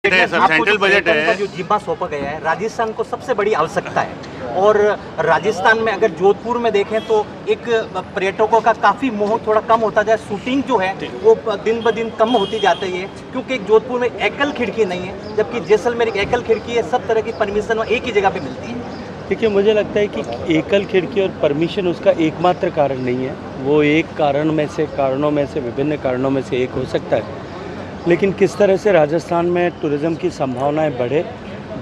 Central budget है जो जिम्मा सौंपा गया है, राजस्थान को सबसे बड़ी आवश्यकता है। और राजस्थान में अगर जोधपुर में देखें तो एक पर्यटकों का काफ़ी मोह थोड़ा कम होता जाए, शूटिंग जो है वो दिन ब दिन कम होती जाती है, क्योंकि एक जोधपुर में एकल खिड़की नहीं है, जबकि जैसलमेर एक एकल खिड़की है। सब तरह की परमिशन एक ही जगह पे मिलती है। देखिए, मुझे लगता है कि एकल खिड़की और परमिशन उसका एकमात्र कारण नहीं है। वो एक कारणों में से विभिन्न कारणों में से एक हो सकता है, लेकिन किस तरह से राजस्थान में टूरिज़्म की संभावनाएं बढ़े,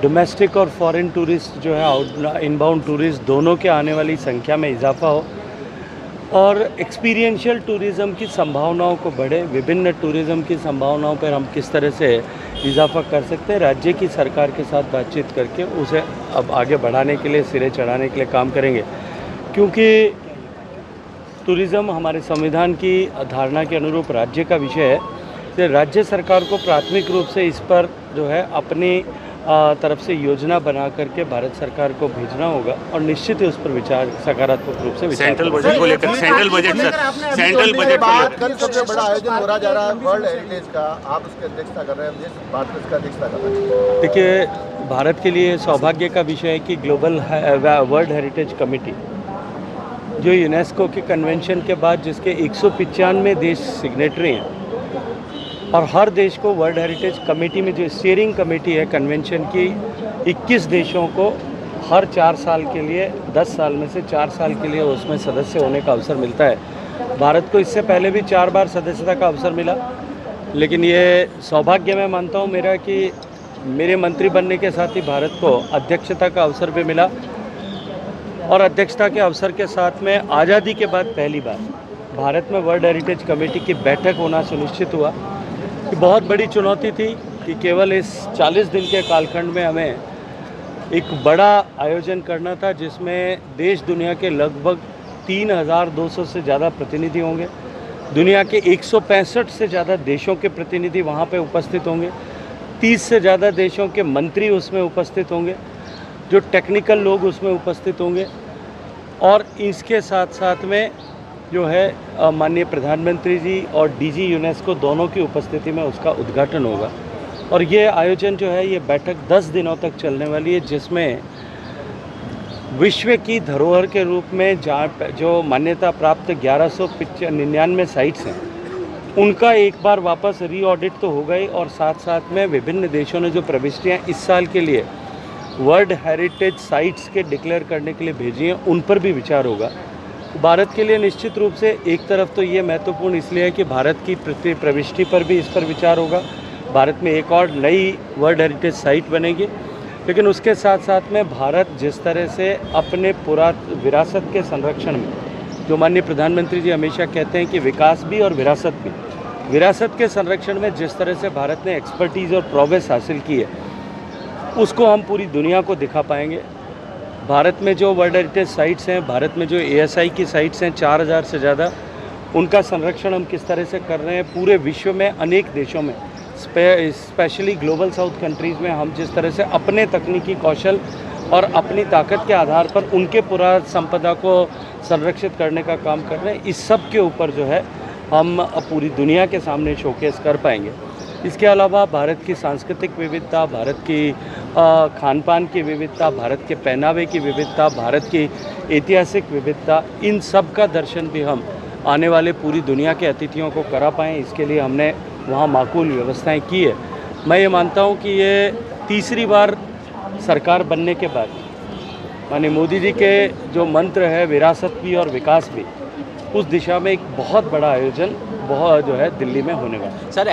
डोमेस्टिक और फॉरेन टूरिस्ट जो है इनबाउंड टूरिस्ट दोनों के आने वाली संख्या में इजाफा हो और एक्सपीरियंशियल टूरिज़्म की संभावनाओं को बढ़े, विभिन्न टूरिज़्म की संभावनाओं पर हम किस तरह से इजाफा कर सकते हैं, राज्य की सरकार के साथ बातचीत करके उसे अब आगे बढ़ाने के लिए, सिरे चढ़ाने के लिए काम करेंगे। क्योंकि टूरिज़्म हमारे संविधान की धारणा के अनुरूप राज्य का विषय है, तो राज्य सरकार को प्राथमिक रूप से इस पर जो है अपनी तरफ से योजना बना करके भारत सरकार को भेजना होगा और निश्चित ही उस पर विचार सकारात्मक रूप से विचार सेंट्रल बजट को लेकर सेंट्रल बजट कल सबसे बड़ा आयोजन हो रहा जा रहा है वर्ल्ड हेरिटेज का, आप उसकी अध्यक्षता कर रहे हैं, भारत उसका अध्यक्षता कर रहे हैं। देखिए, भारत के लिए सौभाग्य का विषय है कि ग्लोबल वर्ल्ड हेरिटेज कमेटी जो यूनेस्को के कन्वेंशन के बाद जिसके 195 देश सिग्नेटरी हैं और हर देश को वर्ल्ड हेरिटेज कमेटी में जो स्टीयरिंग कमेटी है कन्वेंशन की, 21 देशों को हर 4 साल के लिए 10 साल में से 4 साल के लिए उसमें सदस्य होने का अवसर मिलता है। भारत को इससे पहले भी 4 बार सदस्यता का अवसर मिला, लेकिन ये सौभाग्य मैं मानता हूँ मेरा कि मेरे मंत्री बनने के साथ ही भारत को अध्यक्षता का अवसर भी मिला और अध्यक्षता के अवसर के साथ में आज़ादी के बाद पहली बार भारत में वर्ल्ड हेरिटेज कमेटी की बैठक होना सुनिश्चित हुआ। कि बहुत बड़ी चुनौती थी कि केवल इस 40 दिन के कालखंड में हमें एक बड़ा आयोजन करना था जिसमें देश दुनिया के लगभग 3200 से ज़्यादा प्रतिनिधि होंगे, दुनिया के 165 से ज़्यादा देशों के प्रतिनिधि वहाँ पे उपस्थित होंगे, 30 से ज़्यादा देशों के मंत्री उसमें उपस्थित होंगे, जो टेक्निकल लोग उसमें उपस्थित होंगे और इसके साथ साथ में जो है माननीय प्रधानमंत्री जी और डीजी यूनेस्को दोनों की उपस्थिति में उसका उद्घाटन होगा। और ये आयोजन जो है, ये बैठक 10 दिनों तक चलने वाली है, जिसमें विश्व की धरोहर के रूप में जो मान्यता प्राप्त 1199 साइट्स हैं उनका एक बार वापस रीऑडिट तो हो गई और साथ साथ में विभिन्न देशों ने जो प्रविष्टियाँ इस साल के लिए वर्ल्ड हेरिटेज साइट्स के डिक्लेयर करने के लिए भेजी हैं उन पर भी विचार होगा। भारत के लिए निश्चित रूप से एक तरफ तो ये महत्वपूर्ण इसलिए है कि भारत की प्रविष्टि पर भी इस पर विचार होगा, भारत में एक और नई वर्ल्ड हेरिटेज साइट बनेगी, लेकिन उसके साथ साथ में भारत जिस तरह से अपने विरासत के संरक्षण में, जो माननीय प्रधानमंत्री जी हमेशा कहते हैं कि विकास भी और विरासत भी, विरासत के संरक्षण में जिस तरह से भारत ने एक्सपर्टीज़ और प्रोग्रेस हासिल की है उसको हम पूरी दुनिया को दिखा पाएंगे। भारत में जो वर्ल्ड हेरिटेज साइट्स हैं, भारत में जो ASI की साइट्स हैं 4000 से ज़्यादा, उनका संरक्षण हम किस तरह से कर रहे हैं, पूरे विश्व में अनेक देशों में स्पेशली ग्लोबल साउथ कंट्रीज़ में हम जिस तरह से अपने तकनीकी कौशल और अपनी ताकत के आधार पर उनके पुरा संपदा को संरक्षित करने का काम कर रहे हैं, इस सब के ऊपर जो है हम पूरी दुनिया के सामने शोकेस कर पाएंगे। इसके अलावा भारत की सांस्कृतिक विविधता, भारत की खान पान की विविधता, भारत के पहनावे की विविधता, भारत की ऐतिहासिक विविधता, इन सब का दर्शन भी हम आने वाले पूरी दुनिया के अतिथियों को करा पाएँ, इसके लिए हमने वहाँ माकूल व्यवस्थाएं की है। मैं ये मानता हूँ कि ये तीसरी बार सरकार बनने के बाद माननीय मोदी जी के जो मंत्र है विरासत भी और विकास भी, उस दिशा में एक बहुत बड़ा आयोजन जो है दिल्ली में होने वाला है। सर